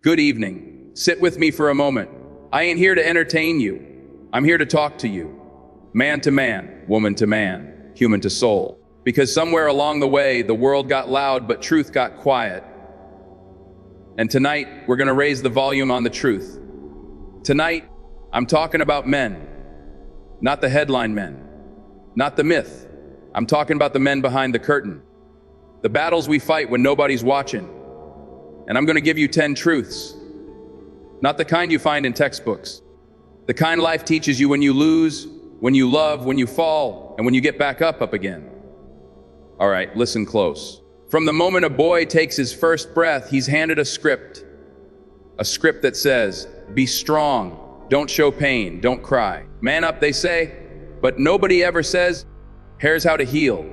Good evening. Sit with me for a moment. I ain't here to entertain you. I'm here to talk to you. Man to man, woman to man, human to soul. Because somewhere along the way, the world got loud, but truth got quiet. And tonight, we're gonna raise the volume on the truth. Tonight, I'm talking about men. Not the headline men. Not the myth. I'm talking about the men behind the curtain. The battles we fight when nobody's watching. And I'm gonna give you 10 truths. Not the kind you find in textbooks. The kind life teaches you when you lose, when you love, when you fall, and when you get back up again. All right, listen close. From the moment a boy takes his first breath, he's handed a script. A script that says, be strong, don't show pain, don't cry. Man up, they say, but nobody ever says, here's how to heal.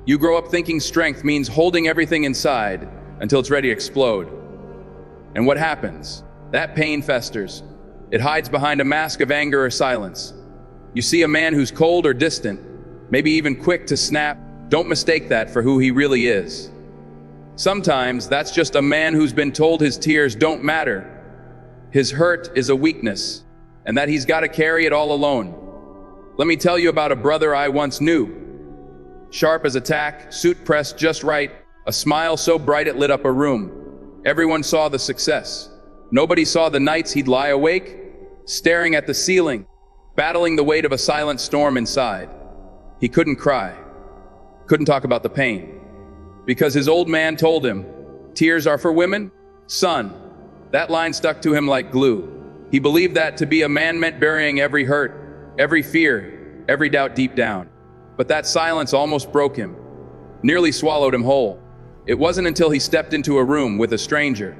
You grow up thinking strength means holding everything inside until it's ready to explode. And what happens? That pain festers. It hides behind a mask of anger or silence. You see a man who's cold or distant, maybe even quick to snap. Don't mistake that for who he really is. Sometimes that's just a man who's been told his tears don't matter. His hurt is a weakness, and that he's got to carry it all alone. Let me tell you about a brother I once knew. Sharp as a tack, suit pressed just right, a smile so bright it lit up a room. Everyone saw the success. Nobody saw the nights he'd lie awake, staring at the ceiling, battling the weight of a silent storm inside. He couldn't cry, couldn't talk about the pain, because his old man told him, tears are for women? Son, that line stuck to him like glue. He believed that to be a man meant burying every hurt, every fear, every doubt deep down. But that silence almost broke him, nearly swallowed him whole. It wasn't until he stepped into a room with a stranger,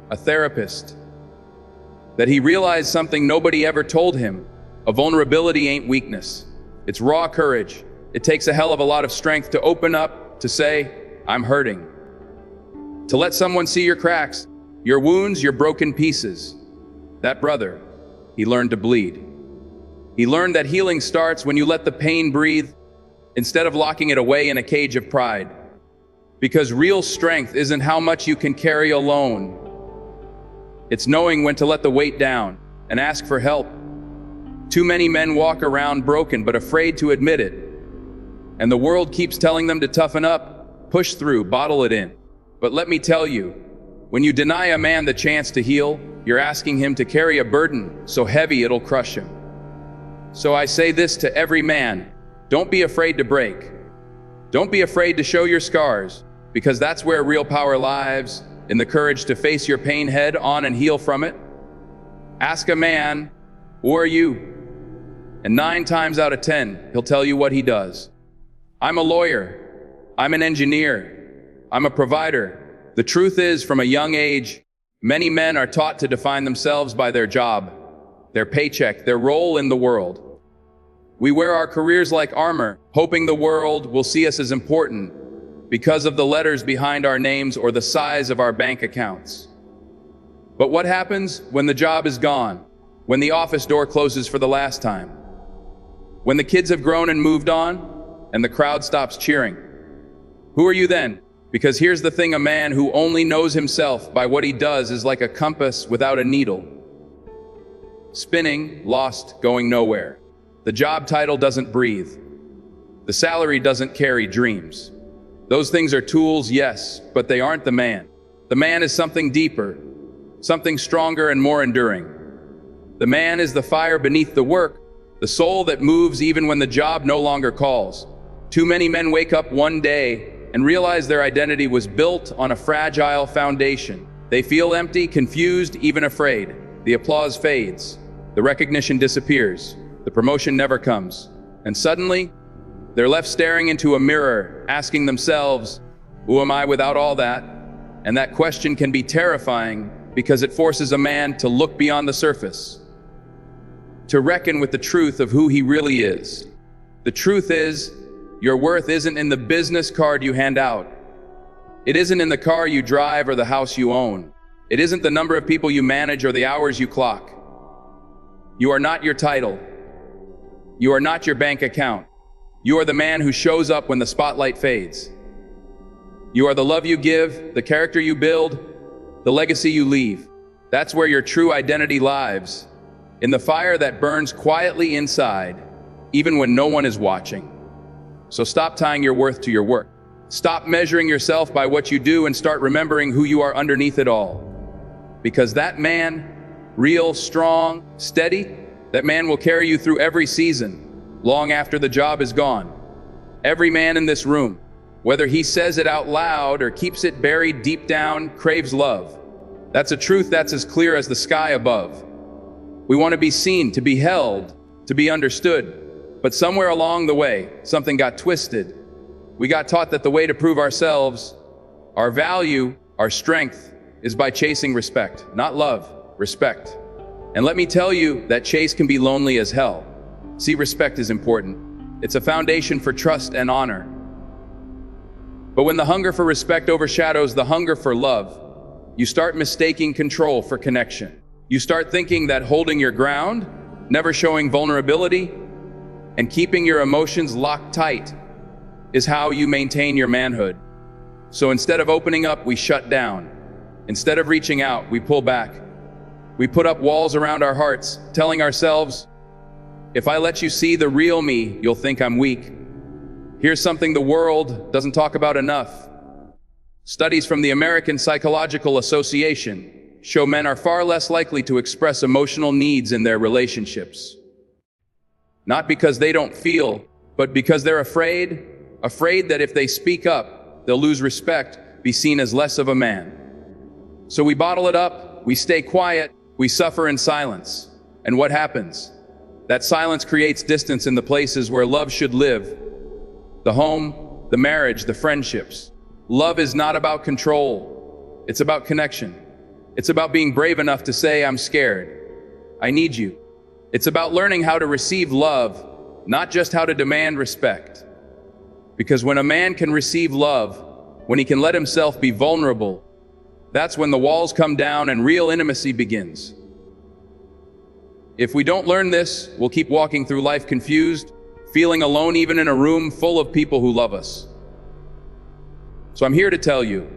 a therapist, that he realized something nobody ever told him. A vulnerability ain't weakness. It's raw courage. It takes a hell of a lot of strength to open up, to say, I'm hurting. To let someone see your cracks, your wounds, your broken pieces. That brother, he learned to bleed. He learned that healing starts when you let the pain breathe, instead of locking it away in a cage of pride. Because real strength isn't how much you can carry alone. It's knowing when to let the weight down and ask for help. Too many men walk around broken but afraid to admit it. And the world keeps telling them to toughen up, push through, bottle it in. But let me tell you, when you deny a man the chance to heal, you're asking him to carry a burden so heavy it'll crush him. So I say this to every man, don't be afraid to break. Don't be afraid to show your scars, because that's where real power lies, in the courage to face your pain head on and heal from it. Ask a man, who are you? And 9 times out of 10, he'll tell you what he does. I'm a lawyer. I'm an engineer. I'm a provider. The truth is, from a young age, many men are taught to define themselves by their job, their paycheck, their role in the world. We wear our careers like armor, hoping the world will see us as important because of the letters behind our names or the size of our bank accounts. But what happens when the job is gone? When the office door closes for the last time? When the kids have grown and moved on, and the crowd stops cheering? Who are you then? Because here's the thing, a man who only knows himself by what he does is like a compass without a needle. Spinning, lost, going nowhere. The job title doesn't breathe. The salary doesn't carry dreams. Those things are tools, yes, but they aren't the man. The man is something deeper, something stronger and more enduring. The man is the fire beneath the work, the soul that moves even when the job no longer calls. Too many men wake up one day and realize their identity was built on a fragile foundation. They feel empty, confused, even afraid. The applause fades. The recognition disappears. The promotion never comes. And suddenly, they're left staring into a mirror, asking themselves, who am I without all that? And that question can be terrifying because it forces a man to look beyond the surface, to reckon with the truth of who he really is. The truth is, your worth isn't in the business card you hand out. It isn't in the car you drive or the house you own. It isn't the number of people you manage or the hours you clock. You are not your title. You are not your bank account. You are the man who shows up when the spotlight fades. You are the love you give, the character you build, the legacy you leave. That's where your true identity lies, in the fire that burns quietly inside, even when no one is watching. So stop tying your worth to your work. Stop measuring yourself by what you do and start remembering who you are underneath it all. Because that man, real, strong, steady, that man will carry you through every season, long after the job is gone. Every man in this room, whether he says it out loud or keeps it buried deep down, craves love. That's a truth that's as clear as the sky above. We want to be seen, to be held, to be understood. But somewhere along the way, something got twisted. We got taught that the way to prove ourselves, our value, our strength, is by chasing respect. Not love, respect. And let me tell you, that chase can be lonely as hell. See, respect is important. It's a foundation for trust and honor. But when the hunger for respect overshadows the hunger for love, you start mistaking control for connection. You start thinking that holding your ground, never showing vulnerability, and keeping your emotions locked tight is how you maintain your manhood. So instead of opening up, we shut down. Instead of reaching out, we pull back. We put up walls around our hearts, telling ourselves, if I let you see the real me, you'll think I'm weak. Here's something the world doesn't talk about enough. Studies from the American Psychological Association show men are far less likely to express emotional needs in their relationships. Not because they don't feel, but because they're afraid that if they speak up, they'll lose respect, be seen as less of a man. So we bottle it up, we stay quiet, we suffer in silence. And what happens? That silence creates distance in the places where love should live. The home, the marriage, the friendships. Love is not about control. It's about connection. It's about being brave enough to say, I'm scared. I need you. It's about learning how to receive love, not just how to demand respect. Because when a man can receive love, when he can let himself be vulnerable, that's when the walls come down and real intimacy begins. If we don't learn this, we'll keep walking through life confused, feeling alone even in a room full of people who love us. So I'm here to tell you,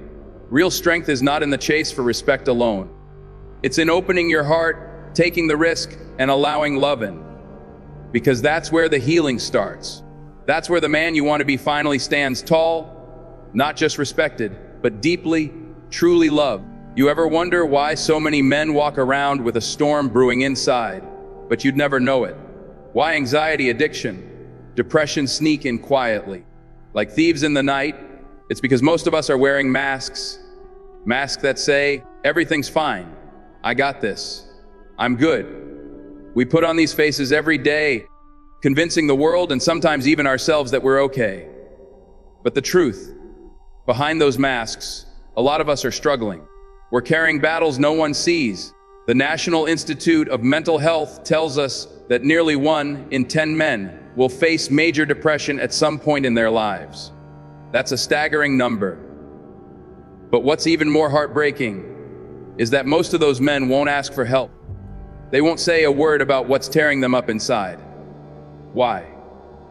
real strength is not in the chase for respect alone. It's in opening your heart, taking the risk, and allowing love in. Because that's where the healing starts. That's where the man you want to be finally stands tall, not just respected, but deeply, truly loved. You ever wonder why so many men walk around with a storm brewing inside, but you'd never know it? Why anxiety, addiction, depression sneak in quietly, like thieves in the night? It's because most of us are wearing masks that say, everything's fine, I got this, I'm good. We put on these faces every day, convincing the world and sometimes even ourselves that we're okay. But the truth, behind those masks, a lot of us are struggling. We're carrying battles no one sees. The National Institute of Mental Health tells us that nearly 1 in 10 men will face major depression at some point in their lives. That's a staggering number. But what's even more heartbreaking is that most of those men won't ask for help. They won't say a word about what's tearing them up inside. Why?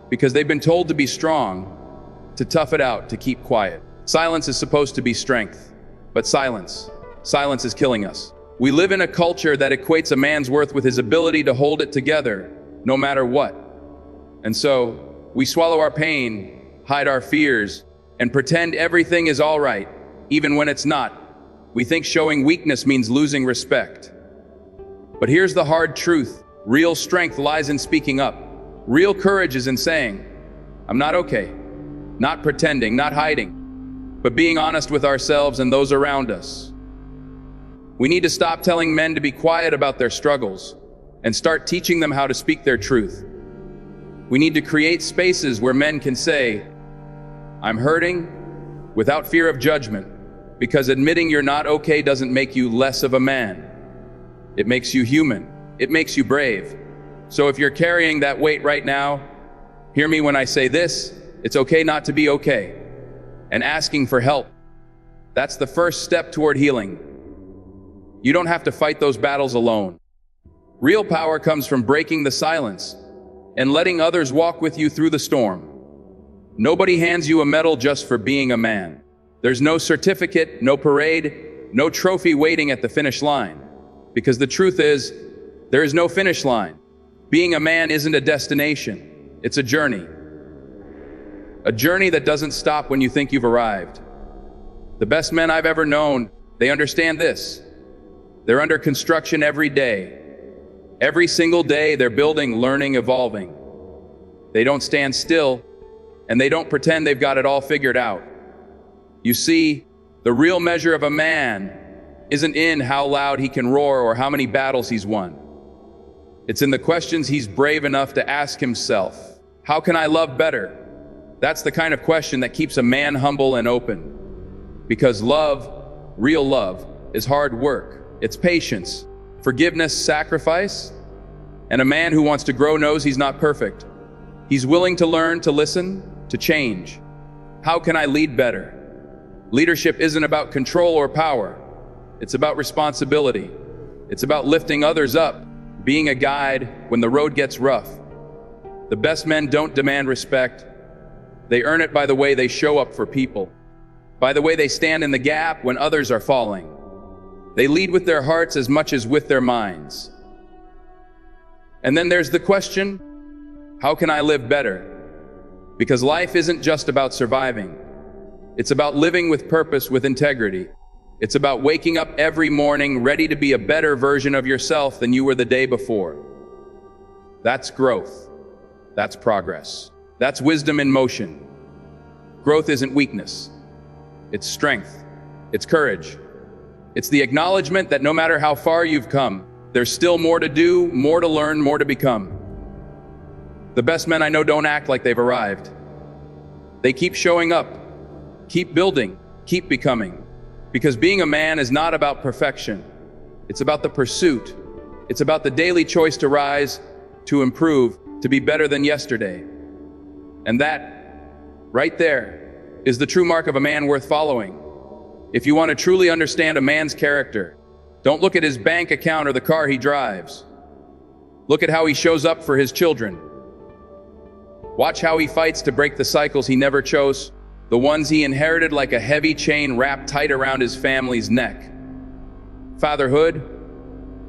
Because they've been told to be strong, to tough it out, to keep quiet. Silence is supposed to be strength, but silence is killing us. We live in a culture that equates a man's worth with his ability to hold it together, no matter what. And so, we swallow our pain, hide our fears, and pretend everything is all right, even when it's not. We think showing weakness means losing respect. But here's the hard truth. Real strength lies in speaking up. Real courage is in saying, I'm not okay. Not pretending, not hiding, but being honest with ourselves and those around us. We need to stop telling men to be quiet about their struggles and start teaching them how to speak their truth. We need to create spaces where men can say, I'm hurting, without fear of judgment, because admitting you're not okay doesn't make you less of a man. It makes you human. It makes you brave. So if you're carrying that weight right now, hear me when I say this, it's okay not to be okay. And asking for help, that's the first step toward healing. You don't have to fight those battles alone. Real power comes from breaking the silence and letting others walk with you through the storm. Nobody hands you a medal just for being a man. There's no certificate, no parade, no trophy waiting at the finish line. Because the truth is, there is no finish line. Being a man isn't a destination, it's a journey. A journey that doesn't stop when you think you've arrived. The best men I've ever known, they understand this. They're under construction every day. Every single day they're building, learning, evolving. They don't stand still, and they don't pretend they've got it all figured out. You see, the real measure of a man isn't in how loud he can roar or how many battles he's won. It's in the questions he's brave enough to ask himself. How can I love better? That's the kind of question that keeps a man humble and open. Because love, real love, is hard work. It's patience, forgiveness, sacrifice. And a man who wants to grow knows he's not perfect. He's willing to learn, to listen, to change. How can I lead better? Leadership isn't about control or power. It's about responsibility. It's about lifting others up, being a guide when the road gets rough. The best men don't demand respect. They earn it by the way they show up for people, by the way they stand in the gap when others are falling. They lead with their hearts as much as with their minds. And then there's the question, how can I live better? Because life isn't just about surviving. It's about living with purpose, with integrity. It's about waking up every morning ready to be a better version of yourself than you were the day before. That's growth. That's progress. That's wisdom in motion. Growth isn't weakness. It's strength. It's courage. It's the acknowledgement that no matter how far you've come, there's still more to do, more to learn, more to become. The best men I know don't act like they've arrived. They keep showing up, keep building, keep becoming. Because being a man is not about perfection. It's about the pursuit. It's about the daily choice to rise, to improve, to be better than yesterday. And that, right there, is the true mark of a man worth following. If you want to truly understand a man's character, don't look at his bank account or the car he drives. Look at how he shows up for his children. Watch how he fights to break the cycles he never chose, the ones he inherited like a heavy chain wrapped tight around his family's neck. Fatherhood,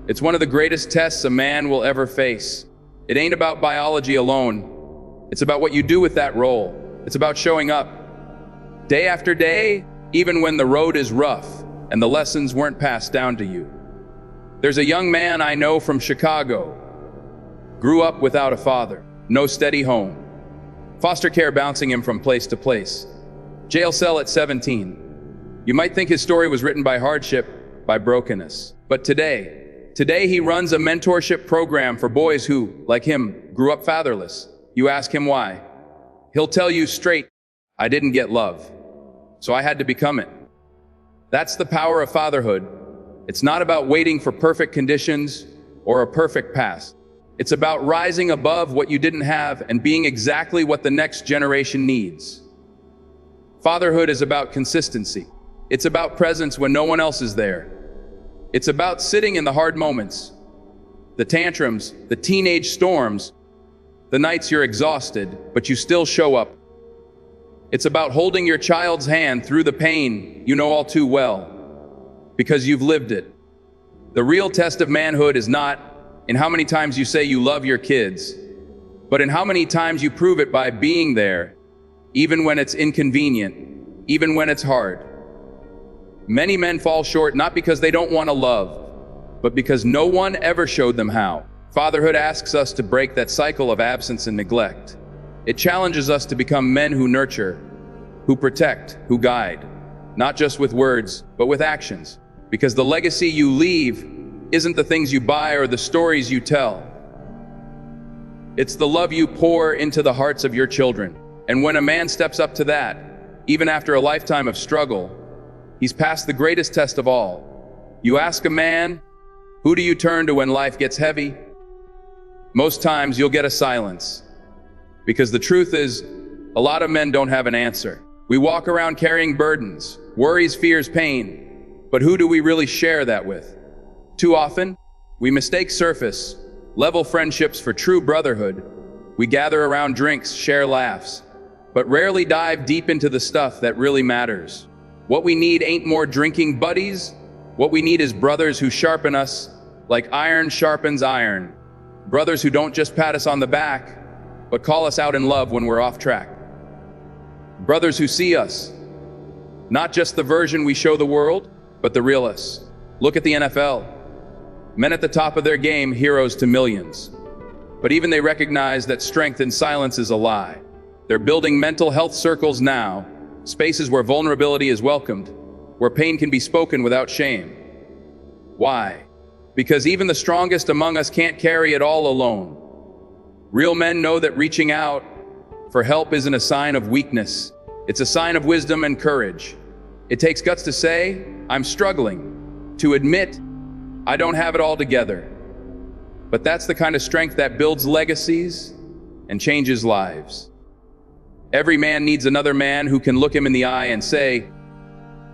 it's one of the greatest tests a man will ever face. It ain't about biology alone. It's about what you do with that role. It's about showing up. Day after day, even when the road is rough and the lessons weren't passed down to you. There's a young man I know from Chicago. Grew up without a father, no steady home. Foster care bouncing him from place to place. Jail cell at 17. You might think his story was written by hardship, by brokenness. But today he runs a mentorship program for boys who, like him, grew up fatherless. You ask him why. He'll tell you straight, I didn't get love, so I had to become it. That's the power of fatherhood. It's not about waiting for perfect conditions or a perfect past. It's about rising above what you didn't have and being exactly what the next generation needs. Fatherhood is about consistency. It's about presence when no one else is there. It's about sitting in the hard moments, the tantrums, the teenage storms, the nights you're exhausted, but you still show up. It's about holding your child's hand through the pain you know all too well, because you've lived it. The real test of manhood is not in how many times you say you love your kids, but in how many times you prove it by being there, even when it's inconvenient, even when it's hard. Many men fall short not because they don't want to love, but because no one ever showed them how. Fatherhood asks us to break that cycle of absence and neglect. It challenges us to become men who nurture, who protect, who guide, not just with words, but with actions. Because the legacy you leave isn't the things you buy or the stories you tell. It's the love you pour into the hearts of your children. And when a man steps up to that, even after a lifetime of struggle, he's passed the greatest test of all. You ask a man, who do you turn to when life gets heavy? Most times you'll get a silence. Because the truth is, a lot of men don't have an answer. We walk around carrying burdens, worries, fears, pain. But who do we really share that with? Too often, we mistake surface, level friendships for true brotherhood. We gather around drinks, share laughs, but rarely dive deep into the stuff that really matters. What we need ain't more drinking buddies, What we need is brothers who sharpen us like iron sharpens iron. Brothers who don't just pat us on the back, but call us out in love when we're off track. Brothers who see us, not just the version we show the world, but the real us. Look at the NFL. Men at the top of their game, heroes to millions. But even they recognize that strength in silence is a lie. They're building mental health circles now, spaces where vulnerability is welcomed, where pain can be spoken without shame. Why? Because even the strongest among us can't carry it all alone. Real men know that reaching out for help isn't a sign of weakness. It's a sign of wisdom and courage. It takes guts to say, I'm struggling, to admit, I don't have it all together. But that's the kind of strength that builds legacies and changes lives. Every man needs another man who can look him in the eye and say,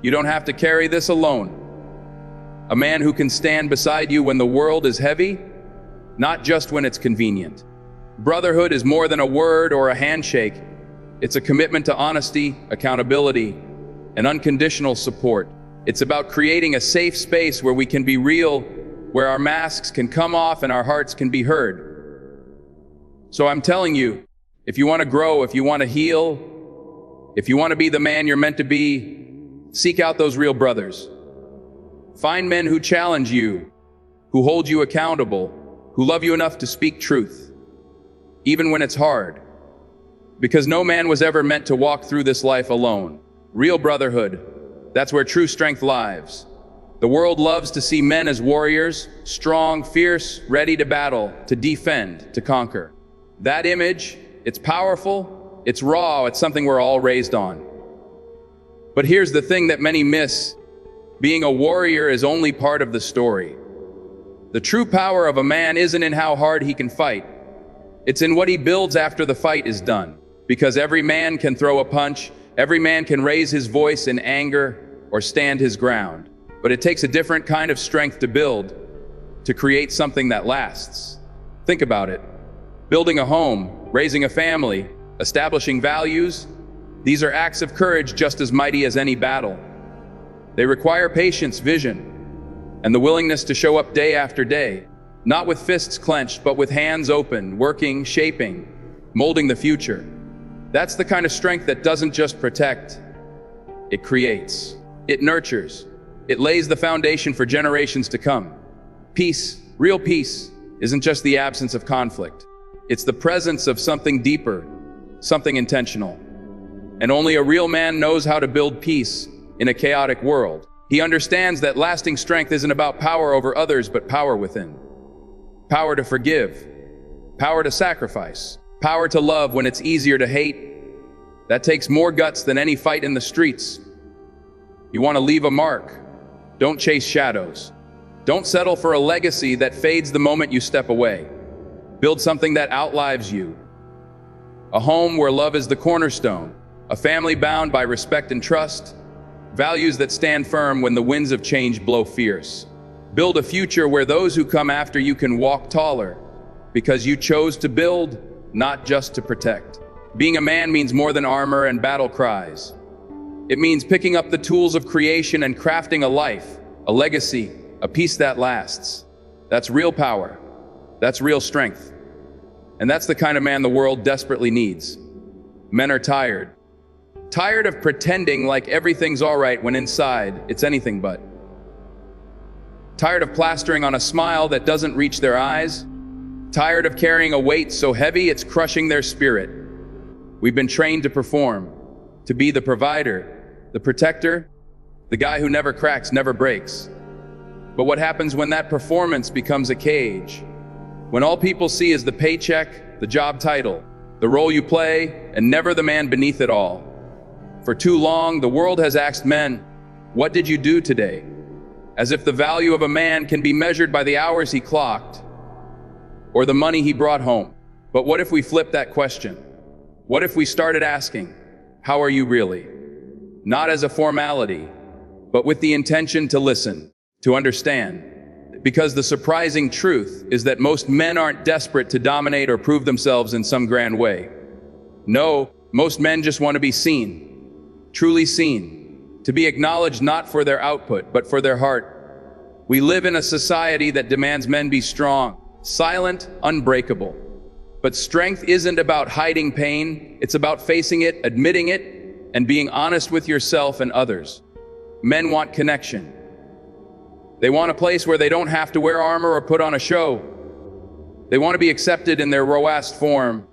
you don't have to carry this alone. A man who can stand beside you when the world is heavy, not just when it's convenient. Brotherhood is more than a word or a handshake. It's a commitment to honesty, accountability, and unconditional support. It's about creating a safe space where we can be real, where our masks can come off and our hearts can be heard. So I'm telling you, if you want to grow, if you want to heal, if you want to be the man you're meant to be, seek out those real brothers. Find men who challenge you, who hold you accountable, who love you enough to speak truth, even when it's hard. Because no man was ever meant to walk through this life alone. Real brotherhood, that's where true strength lies. The world loves to see men as warriors, strong, fierce, ready to battle, to defend, to conquer. That image, it's powerful, it's raw, it's something we're all raised on. But here's the thing that many miss. Being a warrior is only part of the story. The true power of a man isn't in how hard he can fight. It's in what he builds after the fight is done. Because every man can throw a punch, every man can raise his voice in anger or stand his ground. But it takes a different kind of strength to build, to create something that lasts. Think about it. Building a home, raising a family, establishing values, these are acts of courage just as mighty as any battle. They require patience, vision, and the willingness to show up day after day, not with fists clenched, but with hands open, working, shaping, molding the future. That's the kind of strength that doesn't just protect, it creates, it nurtures, it lays the foundation for generations to come. Peace, real peace, isn't just the absence of conflict. It's the presence of something deeper, something intentional. And only a real man knows how to build peace in a chaotic world. He understands that lasting strength isn't about power over others, but power within. Power to forgive, power to sacrifice, power to love when it's easier to hate. That takes more guts than any fight in the streets. You want to leave a mark. Don't chase shadows. Don't settle for a legacy that fades the moment you step away. Build something that outlives you. A home where love is the cornerstone, a family bound by respect and trust, values that stand firm when the winds of change blow fierce. Build a future where those who come after you can walk taller, because you chose to build, not just to protect. Being a man means more than armor and battle cries. It means picking up the tools of creation and crafting a life, a legacy, a peace that lasts. That's real power. That's real strength. And that's the kind of man the world desperately needs. Men are tired. Tired of pretending like everything's all right when inside it's anything but. Tired of plastering on a smile that doesn't reach their eyes. Tired of carrying a weight so heavy it's crushing their spirit. We've been trained to perform, to be the provider, the protector, the guy who never cracks, never breaks. But what happens when that performance becomes a cage? When all people see is the paycheck, the job title, the role you play, and never the man beneath it all. For too long, the world has asked men, what did you do today? As if the value of a man can be measured by the hours he clocked or the money he brought home. But what if we flip that question? What if we started asking, how are you really? Not as a formality, but with the intention to listen, to understand. Because the surprising truth is that most men aren't desperate to dominate or prove themselves in some grand way. No, most men just want to be seen, truly seen, to be acknowledged not for their output, but for their heart, We live in a society that demands men be strong, silent, unbreakable. But strength isn't about hiding pain, it's about facing it, admitting it, and being honest with yourself and others. Men want connection. They want a place where they don't have to wear armor or put on a show. They want to be accepted in their rawest form,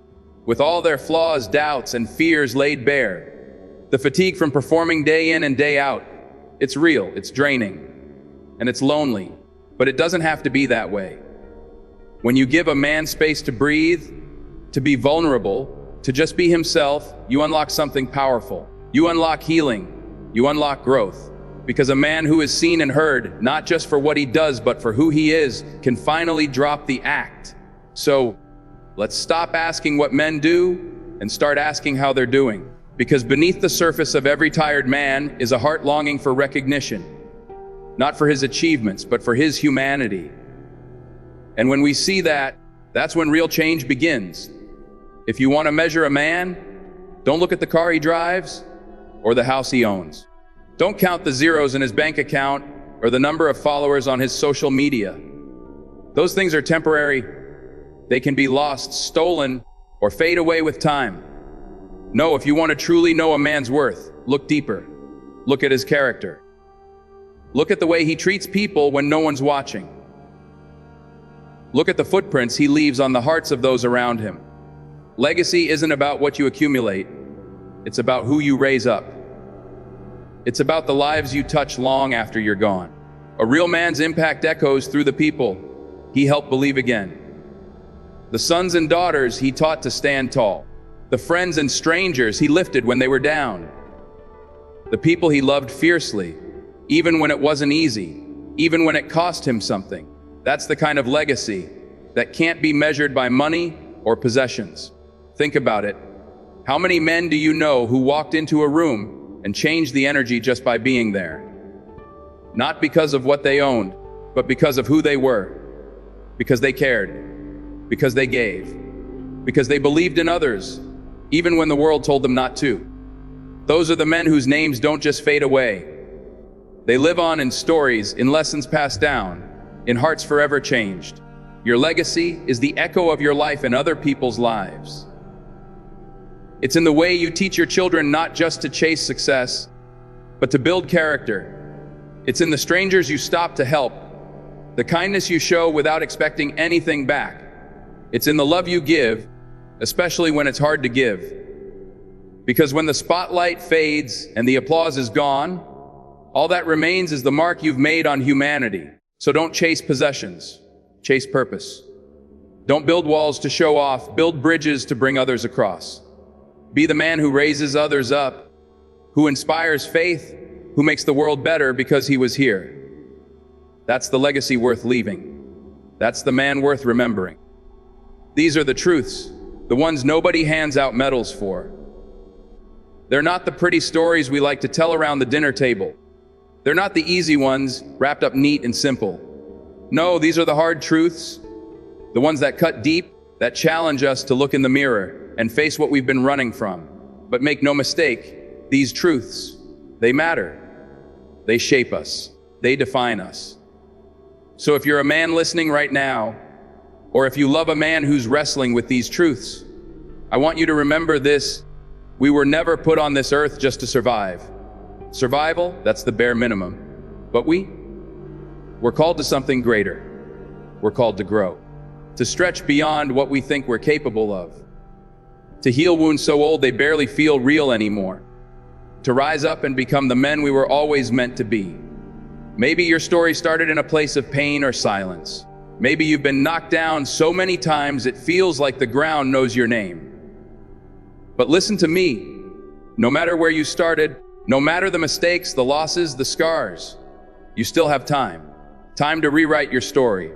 with all their flaws, doubts, and fears laid bare. The fatigue from performing day in and day out, it's real, it's draining, and it's lonely, but it doesn't have to be that way. When you give a man space to breathe, to be vulnerable, to just be himself, you unlock something powerful. You unlock healing, you unlock growth. Because a man who is seen and heard, not just for what he does, but for who he is, can finally drop the act. So, let's stop asking what men do and start asking how they're doing. Because beneath the surface of every tired man is a heart longing for recognition. Not for his achievements, but for his humanity. And when we see that, that's when real change begins. If you want to measure a man, don't look at the car he drives or the house he owns. Don't count the zeros in his bank account or the number of followers on his social media. Those things are temporary. They can be lost, stolen, or fade away with time. No, if you want to truly know a man's worth, look deeper. Look at his character. Look at the way he treats people when no one's watching. Look at the footprints he leaves on the hearts of those around him. Legacy isn't about what you accumulate. It's about who you raise up. It's about the lives you touch long after you're gone. A real man's impact echoes through the people he helped believe again. The sons and daughters he taught to stand tall. The friends and strangers he lifted when they were down. The people he loved fiercely, even when it wasn't easy, even when it cost him something. That's the kind of legacy that can't be measured by money or possessions. Think about it. How many men do you know who walked into a room and changed the energy just by being there? Not because of what they owned, but because of who they were. Because they cared. Because they gave. Because they believed in others, even when the world told them not to. Those are the men whose names don't just fade away. They live on in stories, in lessons passed down, in hearts forever changed. Your legacy is the echo of your life in other people's lives. It's in the way you teach your children not just to chase success, but to build character. It's in the strangers you stop to help, the kindness you show without expecting anything back. It's in the love you give, especially when it's hard to give. Because when the spotlight fades and the applause is gone, all that remains is the mark you've made on humanity. So don't chase possessions, chase purpose. Don't build walls to show off, build bridges to bring others across. Be the man who raises others up, who inspires faith, who makes the world better because he was here. That's the legacy worth leaving. That's the man worth remembering. These are the truths, the ones nobody hands out medals for. They're not the pretty stories we like to tell around the dinner table. They're not the easy ones, wrapped up neat and simple. No, these are the hard truths, the ones that cut deep, that challenge us to look in the mirror and face what we've been running from. But make no mistake, these truths, they matter. They shape us. They define us. So if you're a man listening right now, or if you love a man who's wrestling with these truths, I want you to remember this. We were never put on this earth just to survive. Survival, that's the bare minimum. But we're called to something greater. We're called to grow, to stretch beyond what we think we're capable of, to heal wounds so old they barely feel real anymore, to rise up and become the men we were always meant to be. Maybe your story started in a place of pain or silence. Maybe you've been knocked down so many times it feels like the ground knows your name. But listen to me. No matter where you started, no matter the mistakes, the losses, the scars, you still have time. Time to rewrite your story.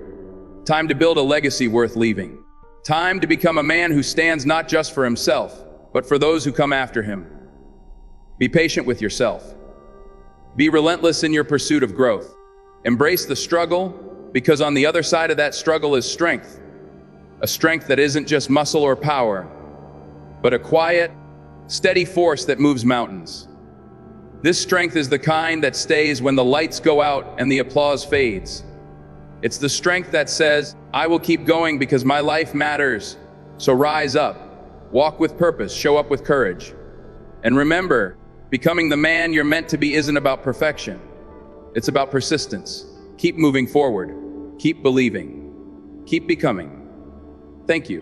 Time to build a legacy worth leaving. Time to become a man who stands not just for himself, but for those who come after him. Be patient with yourself. Be relentless in your pursuit of growth. Embrace the struggle, because on the other side of that struggle is strength. A strength that isn't just muscle or power, but a quiet, steady force that moves mountains. This strength is the kind that stays when the lights go out and the applause fades. It's the strength that says, I will keep going because my life matters. So rise up, walk with purpose, show up with courage. And remember, becoming the man you're meant to be isn't about perfection. It's about persistence. Keep moving forward. Keep believing. Keep becoming. Thank you.